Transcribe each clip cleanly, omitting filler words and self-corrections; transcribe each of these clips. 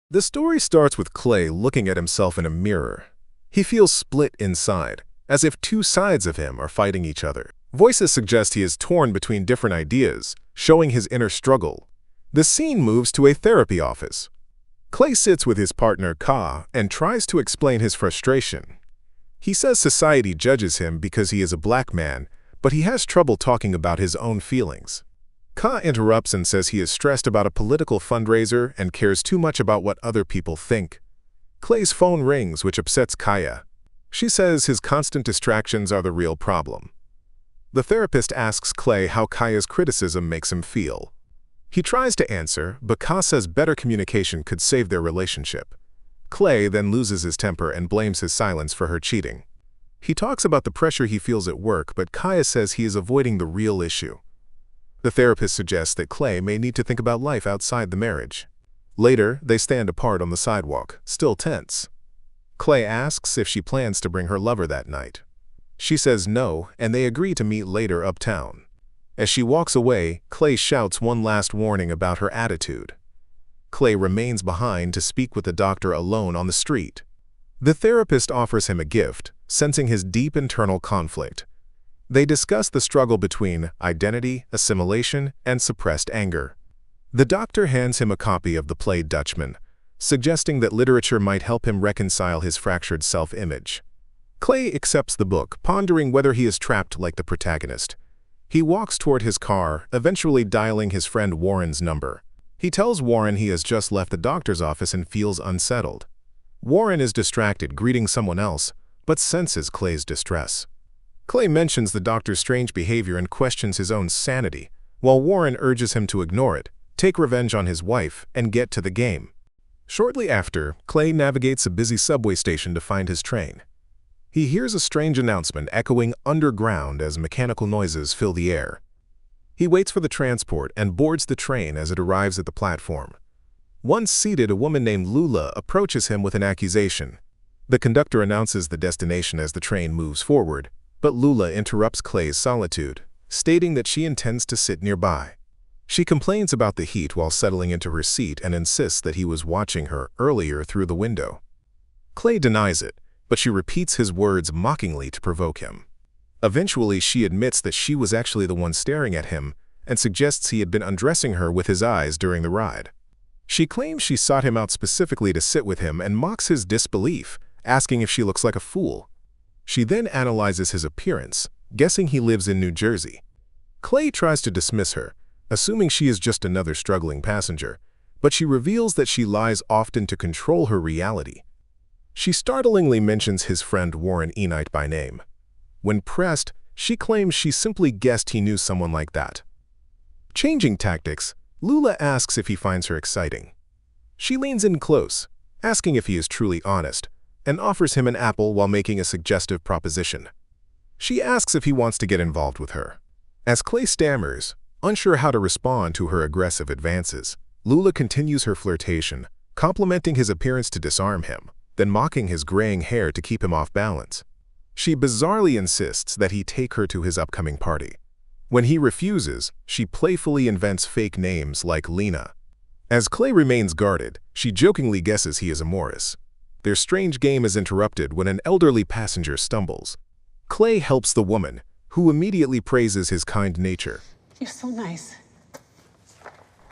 The story starts with Clay looking at himself in a mirror. He feels split inside, as if two sides of him are fighting each other. Voices suggest he is torn between different ideas, showing his inner struggle. The scene moves to a therapy office. Clay sits with his partner Ka and tries to explain his frustration. He says society judges him because he is a black man, but he has trouble talking about his own feelings. Ka interrupts and says he is stressed about a political fundraiser and cares too much about what other people think. Clay's phone rings, which upsets Kaya. She says his constant distractions are the real problem. The therapist asks Clay how Kaya's criticism makes him feel. He tries to answer, but Ka says better communication could save their relationship. Clay then loses his temper and blames his silence for her cheating. He talks about the pressure he feels at work, but Kaya says he is avoiding the real issue. The therapist suggests that Clay may need to think about life outside the marriage. Later, they stand apart on the sidewalk, still tense. Clay asks if she plans to bring her lover that night. She says no, and they agree to meet later uptown. As she walks away, Clay shouts one last warning about her attitude. Clay remains behind to speak with the doctor alone on the street. The therapist offers him a gift, sensing his deep internal conflict. They discuss the struggle between identity, assimilation, and suppressed anger. The doctor hands him a copy of the play Dutchman, suggesting that literature might help him reconcile his fractured self-image. Clay accepts the book, pondering whether he is trapped like the protagonist. He walks toward his car, eventually dialing his friend Warren's number. He tells Warren he has just left the doctor's office and feels unsettled. Warren is distracted, greeting someone else, but senses Clay's distress. Clay mentions the doctor's strange behavior and questions his own sanity, while Warren urges him to ignore it, take revenge on his wife, and get to the game. Shortly after, Clay navigates a busy subway station to find his train. He hears a strange announcement echoing underground as mechanical noises fill the air. He waits for the transport and boards the train as it arrives at the platform. Once seated, a woman named Lula approaches him with an accusation. The conductor announces the destination as the train moves forward, but Lula interrupts Clay's solitude, stating that she intends to sit nearby. She complains about the heat while settling into her seat and insists that he was watching her earlier through the window. Clay denies it, but she repeats his words mockingly to provoke him. Eventually, she admits that she was actually the one staring at him and suggests he had been undressing her with his eyes during the ride. She claims she sought him out specifically to sit with him and mocks his disbelief, asking if she looks like a fool. She then analyzes his appearance, guessing he lives in New Jersey. Clay tries to dismiss her, assuming she is just another struggling passenger, but she reveals that she lies often to control her reality. She startlingly mentions his friend Warren Enite by name. When pressed, she claims she simply guessed he knew someone like that. Changing tactics, Lula asks if he finds her exciting. She leans in close, asking if he is truly honest, and offers him an apple while making a suggestive proposition. She asks if he wants to get involved with her. As Clay stammers, unsure how to respond to her aggressive advances, Lula continues her flirtation, complimenting his appearance to disarm him, then mocking his graying hair to keep him off balance. She bizarrely insists that he take her to his upcoming party. When he refuses, she playfully invents fake names like Lena. As Clay remains guarded, she jokingly guesses he is a Morris. Their strange game is interrupted when an elderly passenger stumbles. Clay helps the woman, who immediately praises his kind nature. You're so nice.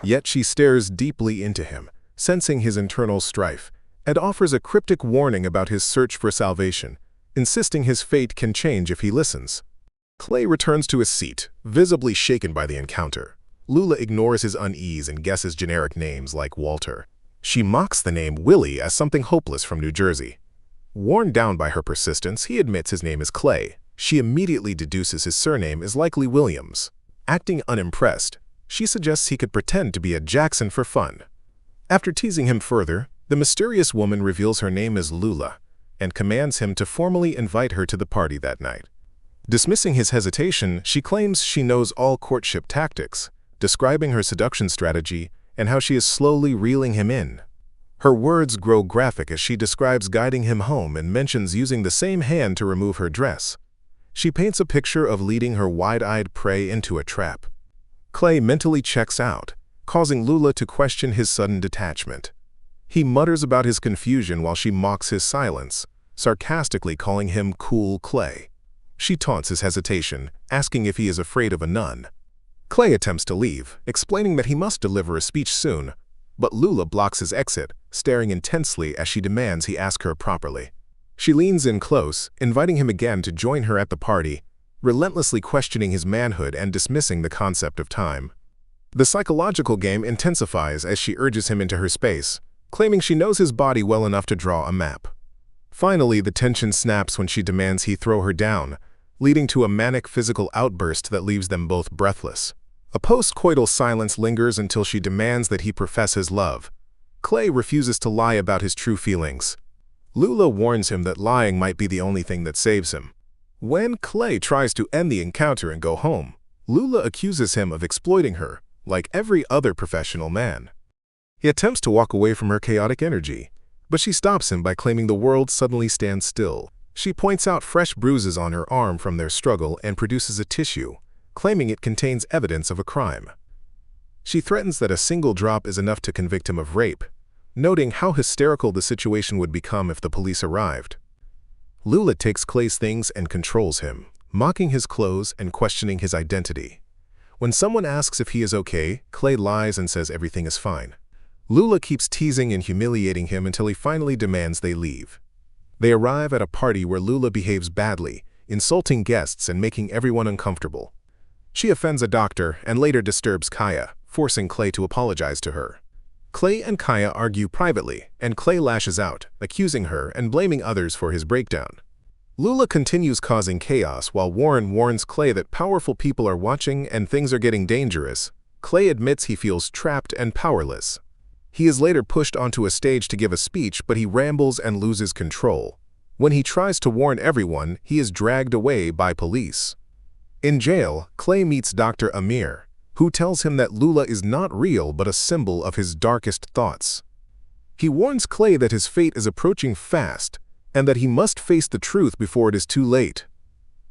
Yet she stares deeply into him, sensing his internal strife, and offers a cryptic warning about his search for salvation, insisting his fate can change if he listens. Clay returns to his seat, visibly shaken by the encounter. Lula ignores his unease and guesses generic names like Walter. She mocks the name Willie as something hopeless from New Jersey. Worn down by her persistence, he admits his name is Clay. She immediately deduces his surname is likely Williams. Acting unimpressed, she suggests he could pretend to be a Jackson for fun. After teasing him further, the mysterious woman reveals her name is Lula and commands him to formally invite her to the party that night. Dismissing his hesitation, she claims she knows all courtship tactics, describing her seduction strategy and how she is slowly reeling him in. Her words grow graphic as she describes guiding him home and mentions using the same hand to remove her dress. She paints a picture of leading her wide-eyed prey into a trap. Clay mentally checks out, causing Lula to question his sudden detachment. He mutters about his confusion while she mocks his silence, sarcastically calling him cool Clay. She taunts his hesitation, asking if he is afraid of a nun. Clay attempts to leave, explaining that he must deliver a speech soon, but Lula blocks his exit, staring intensely as she demands he ask her properly. She leans in close, inviting him again to join her at the party, relentlessly questioning his manhood and dismissing the concept of time. The psychological game intensifies as she urges him into her space, claiming she knows his body well enough to draw a map. Finally, the tension snaps when she demands he throw her down, leading to a manic physical outburst that leaves them both breathless. A post-coital silence lingers until she demands that he profess his love. Clay refuses to lie about his true feelings. Lula warns him that lying might be the only thing that saves him. When Clay tries to end the encounter and go home, Lula accuses him of exploiting her, like every other professional man. He attempts to walk away from her chaotic energy, but she stops him by claiming the world suddenly stands still. She points out fresh bruises on her arm from their struggle and produces a tissue, claiming it contains evidence of a crime. She threatens that a single drop is enough to convict him of rape, noting how hysterical the situation would become if the police arrived. Lula takes Clay's things and controls him, mocking his clothes and questioning his identity. When someone asks if he is okay, Clay lies and says everything is fine. Lula keeps teasing and humiliating him until he finally demands they leave. They arrive at a party where Lula behaves badly, insulting guests and making everyone uncomfortable. She offends a doctor and later disturbs Kaya, forcing Clay to apologize to her. Clay and Kaya argue privately, and Clay lashes out, accusing her and blaming others for his breakdown. Lula continues causing chaos while Warren warns Clay that powerful people are watching and things are getting dangerous. Clay admits he feels trapped and powerless. He is later pushed onto a stage to give a speech, but he rambles and loses control. When he tries to warn everyone, he is dragged away by police. In jail, Clay meets Dr. Amir, who tells him that Lula is not real but a symbol of his darkest thoughts. He warns Clay that his fate is approaching fast and that he must face the truth before it is too late.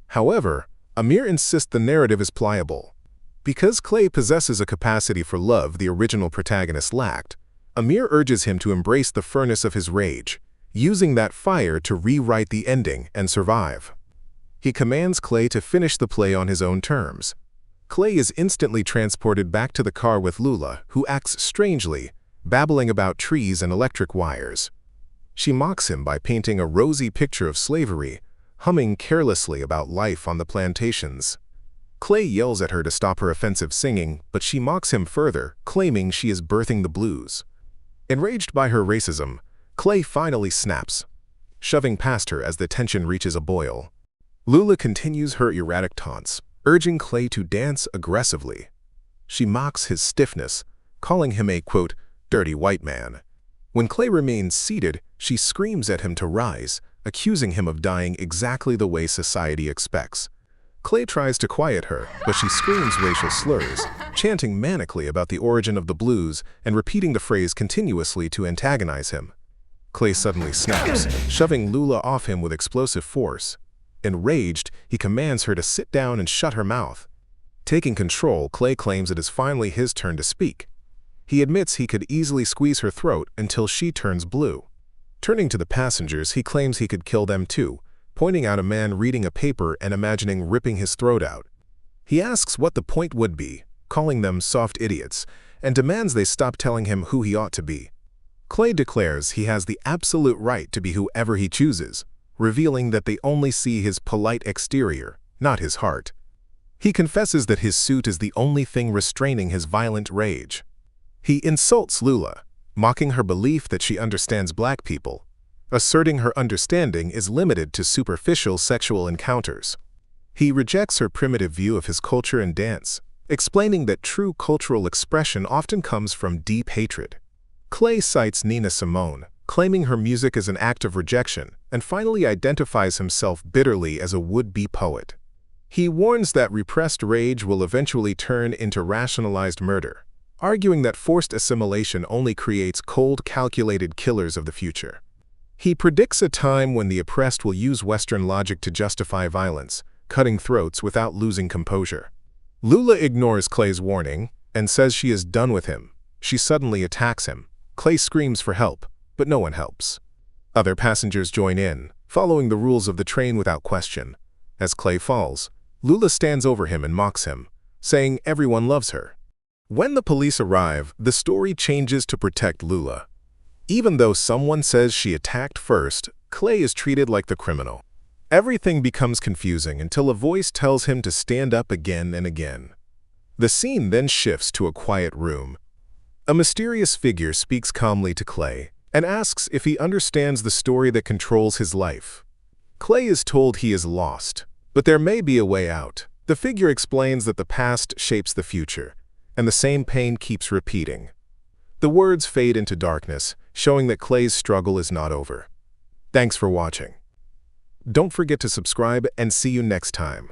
However, Amir insists the narrative is pliable. Because Clay possesses a capacity for love the original protagonist lacked, Amir urges him to embrace the furnace of his rage, using that fire to rewrite the ending and survive. He commands Clay to finish the play on his own terms. Clay is instantly transported back to the car with Lula, who acts strangely, babbling about trees and electric wires. She mocks him by painting a rosy picture of slavery, humming carelessly about life on the plantations. Clay yells at her to stop her offensive singing, but she mocks him further, claiming she is birthing the blues. Enraged by her racism, Clay finally snaps, shoving past her as the tension reaches a boil. Lula continues her erratic taunts, urging Clay to dance aggressively. She mocks his stiffness, calling him a, quote, dirty white man. When Clay remains seated, she screams at him to rise, accusing him of dying exactly the way society expects. Clay tries to quiet her, but she screams racial slurs, chanting manically about the origin of the blues and repeating the phrase continuously to antagonize him. Clay suddenly snaps, shoving Lula off him with explosive force. Enraged, he commands her to sit down and shut her mouth. Taking control, Clay claims it is finally his turn to speak. He admits he could easily squeeze her throat until she turns blue. Turning to the passengers, he claims he could kill them too, pointing out a man reading a paper and imagining ripping his throat out. He asks what the point would be, calling them soft idiots, and demands they stop telling him who he ought to be. Clay declares he has the absolute right to be whoever he chooses, revealing that they only see his polite exterior, not his heart. He confesses that his suit is the only thing restraining his violent rage. He insults Lula, mocking her belief that she understands black people, asserting her understanding is limited to superficial sexual encounters. He rejects her primitive view of his culture and dance, explaining that true cultural expression often comes from deep hatred. Clay cites Nina Simone, claiming her music is an act of rejection, and finally identifies himself bitterly as a would-be poet. He warns that repressed rage will eventually turn into rationalized murder, arguing that forced assimilation only creates cold, calculated killers of the future. He predicts a time when the oppressed will use Western logic to justify violence, cutting throats without losing composure. Lula ignores Clay's warning and says she is done with him. She suddenly attacks him, Clay screams for help, but no one helps. Other passengers join in, following the rules of the train without question. As Clay falls, Lula stands over him and mocks him, saying everyone loves her. When the police arrive, the story changes to protect Lula. Even though someone says she attacked first, Clay is treated like the criminal. Everything becomes confusing until a voice tells him to stand up again and again. The scene then shifts to a quiet room. A mysterious figure speaks calmly to Clay and asks if he understands the story that controls his life. Clay is told he is lost, but there may be a way out. The figure explains that the past shapes the future, and the same pain keeps repeating. The words fade into darkness, showing that Clay's struggle is not over. Thanks for watching. Don't forget to subscribe and see you next time.